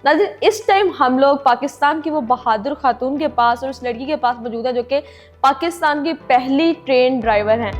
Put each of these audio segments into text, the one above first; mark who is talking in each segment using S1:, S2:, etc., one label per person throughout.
S1: नाज़रीन, इस टाइम हम लोग पाकिस्तान की वो बहादुर खातून के पास और उस लड़की के पास मौजूद है जो कि पाकिस्तान की पहली ट्रेन ड्राइवर हैं।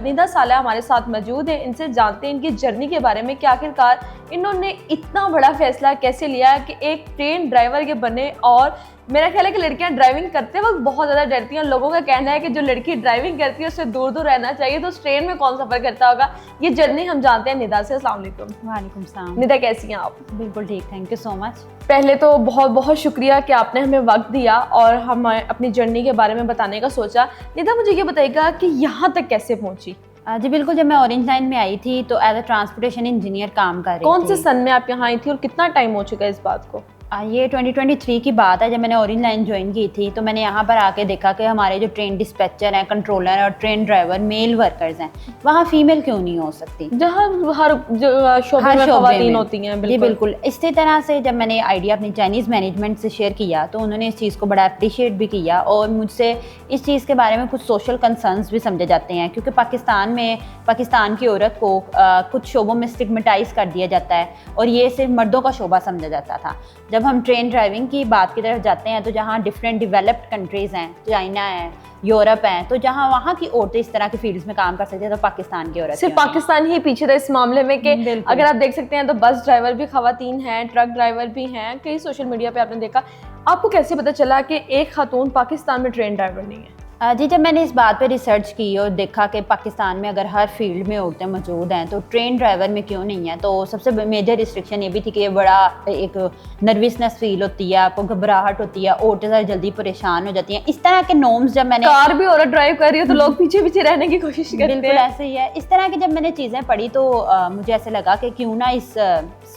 S1: निदा साला हमारे साथ मौजूद है, इनसे जानते हैं इनकी जर्नी के बारे में कि आखिरकार इन्होंने इतना बड़ा फैसला कैसे लिया कि एक ट्रेन ड्राइवर के बने। और मेरा ख्याल है कि लड़कियां ड्राइविंग करते वक्त बहुत ज़्यादा डरती हैं। लोगों का कहना है कि जो लड़की ड्राइविंग करती है उससे दूर दूर रहना चाहिए, तो उस ट्रेन में कौन सफ़र करता होगा। ये जर्नी हम जानते हैं निदा से। अस्सलाम वालेकुम।
S2: वालेकुम सलाम।
S1: निदा, कैसी हैं आप?
S2: बिल्कुल ठीक, थैंक यू सो मच।
S1: पहले तो बहुत बहुत शुक्रिया कि आपने हमें वक्त दिया और हम अपनी जर्नी के बारे में बताने का सोचा। निदा, मुझे ये बताइएगा कि यहाँ तक कैसे पहुँची?
S2: जी बिल्कुल, जब मैं ऑरेंज लाइन में आई थी तो एज अ ट्रांसपोर्टेशन इंजीनियर काम कर रही थी।
S1: कौन से सन में आप यहाँ आई थी और कितना टाइम हो चुका है इस बात को?
S2: ये 2023 की बात है। जब मैंने ऑरेंज लाइन ज्वाइन की थी तो मैंने यहाँ पर आके देखा कि हमारे जो ट्रेन डिस्पैचर हैं, कंट्रोलर और ट्रेन ड्राइवर मेल वर्कर्स हैं, वहाँ फीमेल क्यों नहीं हो सकती,
S1: जहाँ हर शोबे में ख़वातीन होती हैं।
S2: जी बिल्कुल। इसी तरह से जब मैंने आइडिया अपनी चाइनीज़ मैनेजमेंट से शेयर किया तो उन्होंने इस चीज़ को बड़ा अप्रिशिएट भी किया और मुझसे इस चीज़ के बारे में कुछ सोशल कंसर्न्स भी समझे जाते हैं, क्योंकि पाकिस्तान की औरत को कुछ शोबों में स्टिग्मेटाइज कर दिया जाता है और ये सिर्फ मर्दों का शोबा समझा जाता था। जब हम ट्रेन ड्राइविंग की बात की तरफ जाते हैं तो जहाँ डिफरेंट डेवलप्ड कंट्रीज़ हैं, चाइना है, यूरोप है, तो जहाँ वहाँ की औरतें इस तरह की फील्ड्स में काम कर सकती है, तो पाकिस्तान की औरत
S1: सिर्फ पाकिस्तान ही पीछे था इस मामले में कि अगर आप देख सकते हैं तो बस ड्राइवर भी ख़वातीन हैं, ट्रक ड्राइवर भी हैं। कई सोशल मीडिया पे आपने देखा। आपको कैसे पता चला कि एक खातून पाकिस्तान में ट्रेन ड्राइवर नहीं है?
S2: जी, जब मैंने इस बात पे रिसर्च की और देखा कि पाकिस्तान में अगर हर फील्ड में औरतें मौजूद हैं तो ट्रेन ड्राइवर में क्यों नहीं है, तो सबसे मेजर रिस्ट्रिक्शन ये भी थी कि ये बड़ा एक नर्वसनेस फील होती है, आपको घबराहट होती है, औरतें ज़्यादा जल्दी परेशान हो जाती हैं। इस तरह के नॉर्म्स जब मैंने
S1: कार भी औरत ड्राइव कर रही है तो लोग पीछे पीछे रहने की कोशिश करते हैं।
S2: बिल्कुल ऐसे ही है। इस तरह की जब मैंने चीज़ें पढ़ी तो मुझे ऐसे लगा कि क्यों ना इस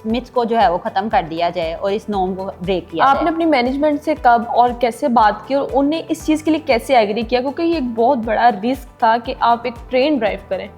S2: मिथ को जो है वो ख़त्म कर दिया जाए और इस नॉर्म को ब्रेक किया जाए।
S1: आपने अपनी मैनेजमेंट से कब और कैसे बात की और उन्हें इस चीज़ के लिए कैसे एग्री किया, क्योंकि ये एक बहुत बड़ा रिस्क था कि आप एक ट्रेन ड्राइव करें?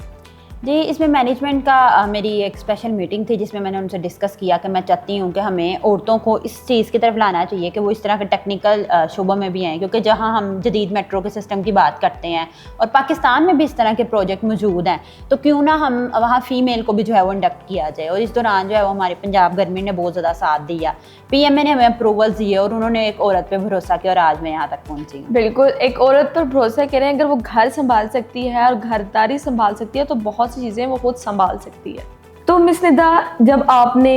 S2: जी, इसमें मैनेजमेंट का मेरी एक स्पेशल मीटिंग थी जिसमें मैंने उनसे डिस्कस किया कि मैं चाहती हूँ कि हमें औरतों को इस चीज़ की तरफ लाना चाहिए कि वो इस तरह के टेक्निकल शोबों में भी आएँ, क्योंकि जहाँ हम जदीद मेट्रो के सिस्टम की बात करते हैं और पाकिस्तान में भी इस तरह के प्रोजेक्ट मौजूद हैं, तो क्यों ना हम वहाँ फ़ीमेल को भी जो है वो इंडक्ट किया जाए। और इस दौरान जो है वो हमारे पंजाब गवर्नमेंट ने बहुत ज़्यादा साथ दिया, PMA ने हमें अप्रूवल्स दिए और उन्होंने एक औरत पर भरोसा किया और आज मैं यहाँ तक पहुँची हूँ।
S1: बिल्कुल, एक औरत पर भरोसा करें, अगर वो घर संभाल सकती है और घरदारी संभाल सकती है तो बहुत सी चीज़ें वो खुद संभाल सकती है। तो मिस निदा, जब आपने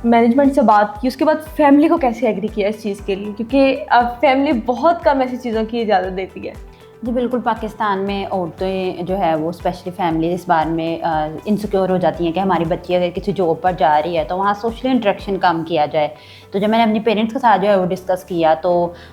S1: मैनेजमेंट से बात की उसके बाद फैमिली को कैसे एग्री किया इस चीज़ के लिए, क्योंकि फैमिली बहुत कम ऐसी चीज़ों की इजाज़त देती है?
S2: जी बिल्कुल, पाकिस्तान में औरतें जो है वो स्पेशली फैमिली इस बारे में इनसिक्योर हो जाती हैं कि हमारी बच्ची अगर किसी जॉब पर जा रही है तो वहाँ सोशल इंटरेक्शन कम किया जाए। तो जब मैंने अपने पेरेंट्स के साथ जो है वो डिस्कस किया तो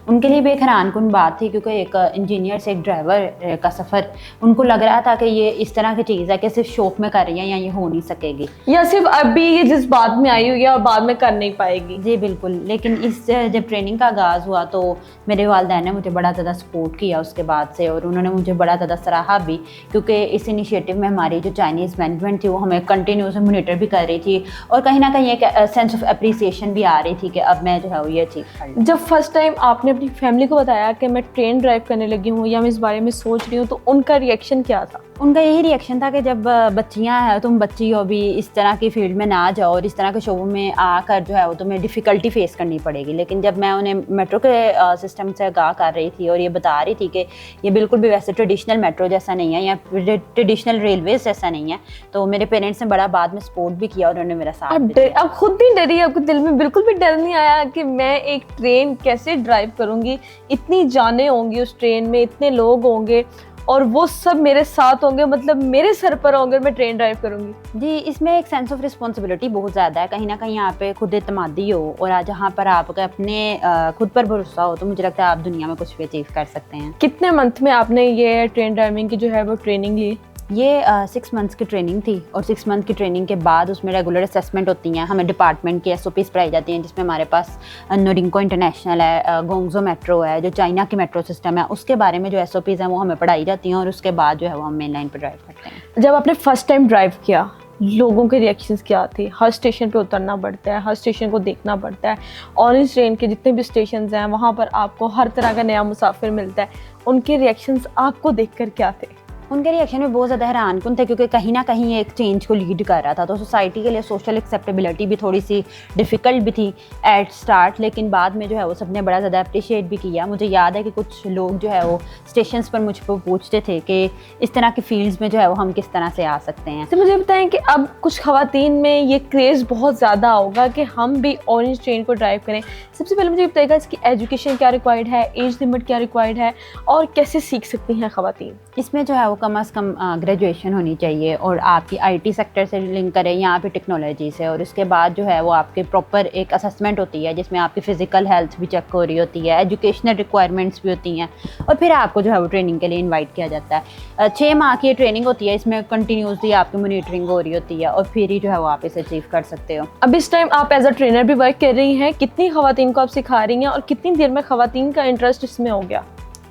S2: उनके लिए भी एक हैरानकुन बात थी, क्योंकि एक इंजीनियर से एक ड्राइवर का सफ़र उनको लग रहा था कि ये इस तरह की चीज़ है कि सिर्फ शौक में कर रही है या ये हो नहीं सकेगी,
S1: या सिर्फ अभी ये जिस बात में आई हुई है और बाद में कर नहीं पाएगी।
S2: जी बिल्कुल। लेकिन इस जब ट्रेनिंग का आगाज़ हुआ तो मेरे वालिदैन ने मुझे बड़ा ज़्यादा सपोर्ट किया उसके बाद से, और उन्होंने मुझे बड़ा ज़्यादा सराहा भी, क्योंकि इस इनिशिएटिव में हमारी जो चाइनीज़ मैनेजमेंट थी वो हमें कंटिन्यूस मॉनिटर भी कर रही थी और कहीं ना कहीं एक सेंस ऑफ अप्रिसिएशन भी आ रही थी कि अब मैं जो है वो ये अचीव कर लूँ।
S1: जब फर्स्ट टाइम आपने अपनी फैमिली को बताया कि मैं ट्रेन ड्राइव करने लगी हूँ या मैं इस बारे में सोच रही हूँ, तो उनका रिएक्शन क्या था?
S2: उनका यही रिएक्शन था कि जब बच्चियां हैं, तुम बच्ची हो भी, इस तरह की फील्ड में ना जाओ और इस तरह के शोबों में आकर जो है वो तुम्हें डिफ़िकल्टी फेस करनी पड़ेगी। लेकिन जब मैं उन्हें मेट्रो के सिस्टम से आगाह कर रही थी और ये बता रही थी कि ये बिल्कुल भी वैसे ट्रेडिशनल मेट्रो जैसा नहीं है या ट्रेडिशनल रेलवेज जैसा नहीं है, तो मेरे पेरेंट्स ने बड़ा बाद में सपोर्ट भी किया और उन्होंने मेरा साथ दिया।
S1: अब खुद भी डरी, आपको दिल में बिल्कुल भी डर नहीं आया कि मैं एक ट्रेन कैसे ड्राइव करूँगी? इतनी जानें होंगी उस ट्रेन में, इतने लोग होंगे और वो सब मेरे साथ होंगे, मतलब मेरे सर पर होंगे, मैं ट्रेन ड्राइव करूँगी।
S2: जी, इसमें एक सेंस ऑफ रिस्पॉन्सिबिलिटी बहुत ज़्यादा है। कहीं ना कहीं यहाँ पे खुद एतमादी हो और आज जहाँ पर आपका अपने खुद पर भरोसा हो तो मुझे लगता है आप दुनिया में कुछ भी अचीव कर सकते हैं।
S1: कितने मंथ में आपने ये ट्रेन ड्राइविंग की जो है वो ट्रेनिंग ली?
S2: ये 6 मंथ्स की ट्रेनिंग थी और 6 मंथ की ट्रेनिंग के बाद उसमें रेगुलर असेसमेंट होती हैं, हमें डिपार्टमेंट की SOPs पढ़ाई जाती हैं, जिसमें हमारे पास नोरिंको इंटरनेशनल है, गोंगजो मेट्रो है, जो चाइना की मेट्रो सिस्टम है, उसके बारे में जो SOPs हैं वो हमें पढ़ाई जाती हैं और उसके बाद जो है वो हम मेन लाइन पर ड्राइव करते हैं।
S1: जब आपने फर्स्ट टाइम ड्राइव किया, लोगों के रिएक्शंस क्या थे? हर स्टेशन पे उतरना पड़ता है, हर स्टेशन को देखना पड़ता है, ऑरेंज ट्रेन के जितने भी स्टेशन हैं वहाँ पर आपको हर तरह का नया मुसाफिर मिलता है। उनके रिएक्शंस आपको देखकर क्या थे?
S2: उनके रिएक्शन में बहुत ज़्यादा हैरानकुन थे, क्योंकि कहीं ना कहीं एक चेंज को लीड कर रहा था। तो सोसाइटी के लिए सोशल एक्सेप्टेबिलिटी भी थोड़ी सी डिफ़िकल्ट भी थी एट स्टार्ट, लेकिन बाद में जो है वो सबने बड़ा ज़्यादा अप्रिशिएट भी किया। मुझे याद है कि कुछ लोग जो है वो स्टेशंस पर मुझको पूछते थे कि इस तरह के फील्ड्स में जो है वो हम किस तरह से आ सकते हैं।
S1: तो मुझे बताएं कि अब कुछ ख़वातीन में ये क्रेज़ बहुत ज़्यादा होगा कि हम भी ऑरेंज ट्रेन को ड्राइव करें। सबसे पहले मुझे बताइएगा इसकी एजुकेशन क्या रिक्वायर्ड है, एज लिमिट क्या रिक्वायर्ड है और कैसे सीख सकती हैं ख़वातीन?
S2: इसमें जो है वो कम से कम ग्रेजुएशन होनी चाहिए और आपकी आईटी सेक्टर से लिंक करें या फिर टेक्नोलॉजी से, और उसके बाद जो है वो आपके प्रॉपर एक असेसमेंट होती है जिसमें आपकी फ़िज़िकल हेल्थ भी चेक हो रही होती है, एजुकेशनल रिक्वायरमेंट्स भी होती हैं, और फिर आपको जो है वो ट्रेनिंग के लिए इनवाइट किया जाता है। 6 माह की ये ट्रेनिंग होती है, इसमें कंटिन्यूसली आपकी मॉनिटरिंग हो रही होती है और फिर ही जो है वो आप इसे अचीव कर सकते हो।
S1: अब इस टाइम आप एज अ ट्रेनर भी वर्क कर रही हैं, कितनी ख़वातीन को आप सिखा रही हैं और कितनी देर में ख़वातीन का इंटरेस्ट इसमें हो गया?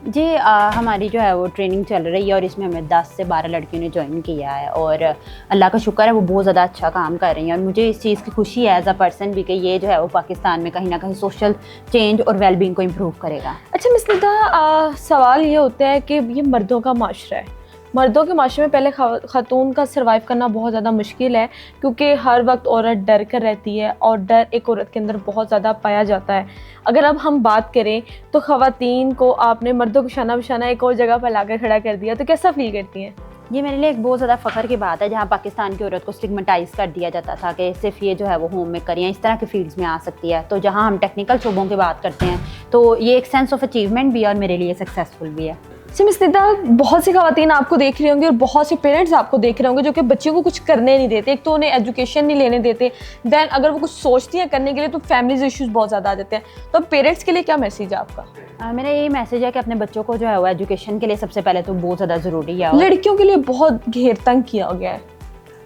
S2: जी हमारी जो है वो ट्रेनिंग चल रही है और इसमें हमें 10 से 12 लड़कियों ने ज्वाइन किया है और अल्लाह का शुक्र है वो बहुत ज़्यादा अच्छा काम कर रही हैं। और मुझे इस चीज़ की खुशी है एज अ पर्सन भी कि ये जो है वो पाकिस्तान में कहीं ना कहीं सोशल चेंज और वेलबींग को इम्प्रूव करेगा।
S1: अच्छा मिस निदा, सवाल ये होता है कि ये मर्दों का माशरा है, मर्दों के माशरे में पहले खातून का सर्वाइव करना बहुत ज़्यादा मुश्किल है, क्योंकि हर वक्त औरत डर कर रहती है और डर एक औरत के अंदर बहुत ज़्यादा पाया जाता है। अगर अब हम बात करें तो ख़वातीन को आपने मर्दों को शाना बशाना एक और जगह पर लाकर खड़ा कर दिया, तो कैसा फील करती हैं?
S2: ये मेरे लिए एक बहुत ज़्यादा फ़ख्र की बात है, जहाँ पाकिस्तान की औरत को स्टिग्मेटाइज़ कर दिया जाता था कि सिर्फ ये जो है वो होम मेकर या इस तरह के फील्ड्स में आ सकती है। तो जहाँ हम टेक्निकल शोबों की बात करते हैं तो ये एक सेंस ऑफ अचीवमेंट भी है और मेरे लिए सक्सेसफुल भी है।
S1: मिस निदा, बहुत सी ख़वातीन आपको देख रही होंगी और बहुत से पेरेंट्स आपको देख रहे होंगे जो कि बच्चों को कुछ करने नहीं देते। एक तो उन्हें एजुकेशन नहीं लेने देते, दैन अगर वो कुछ सोचती हैं करने के लिए तो फैमिलीज इश्यूज बहुत ज़्यादा आ जाते हैं। तो पेरेंट्स के लिए क्या मैसेज है आपका?
S2: मेरा यही मैसेज है कि अपने बच्चों को जो है वो एजुकेशन के लिए सबसे पहले तो बहुत ज़्यादा ज़रूरी है।
S1: लड़कियों के लिए बहुत घेर तंग किया गया है।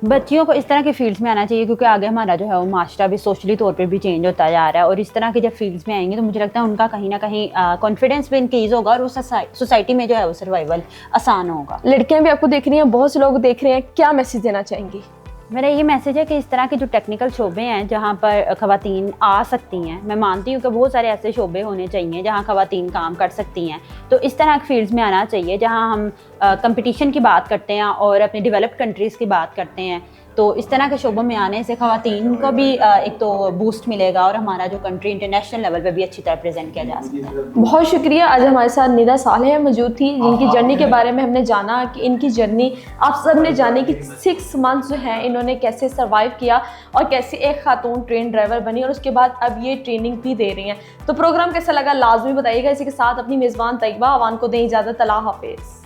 S2: बच्चियों को इस तरह के फील्ड्स में आना चाहिए, क्योंकि आगे हमारा जो है वो माशरा भी सोशली तौर पे भी चेंज होता जा रहा है और इस तरह के जब फील्ड्स में आएंगे तो मुझे लगता है उनका कहीं ना कहीं कॉन्फिडेंस भी इंक्रीज़ होगा और वो सोसाइटी में जो है वो सर्वाइवल आसान होगा।
S1: लड़कियां भी आपको देख रही हैं, बहुत से लोग देख रहे हैं, क्या मैसेज देना चाहेंगी?
S2: मेरा ये मैसेज है कि इस तरह के जो टेक्निकल शोबे हैं जहाँ पर ख़वातीन आ सकती हैं, मैं मानती हूँ कि बहुत सारे ऐसे शोबे होने चाहिए जहाँ ख़वातीन काम कर सकती हैं। तो इस तरह के फील्ड्स में आना चाहिए जहाँ हम कंपटीशन की बात करते हैं और अपनी डेवलप्ड कंट्रीज़ की बात करते हैं। तो इस तरह के शोबों में आने से ख़वातीन को भी एक तो बूस्ट मिलेगा और हमारा जो कंट्री इंटरनेशनल लेवल पे भी अच्छी तरह प्रेजेंट किया जा सकता है।
S1: बहुत शुक्रिया। आज हमारे साथ निदा सालेह मौजूद थी, जिनकी जर्नी के बारे में हमने जाना कि इनकी जर्नी आप सब ने जानी कि 6 मंथ्स जो हैं इन्होंने कैसे सर्वाइव किया और कैसे एक खातून ट्रेन ड्राइवर बनी और उसके बाद अब ये ट्रेनिंग भी दे रही हैं। तो प्रोग्राम कैसा लगा लाजमी बताइएगा। इसी के साथ अपनी मेज़बान तैयबा अवान को दें इजाज़त। अल्लाह हाफिज़।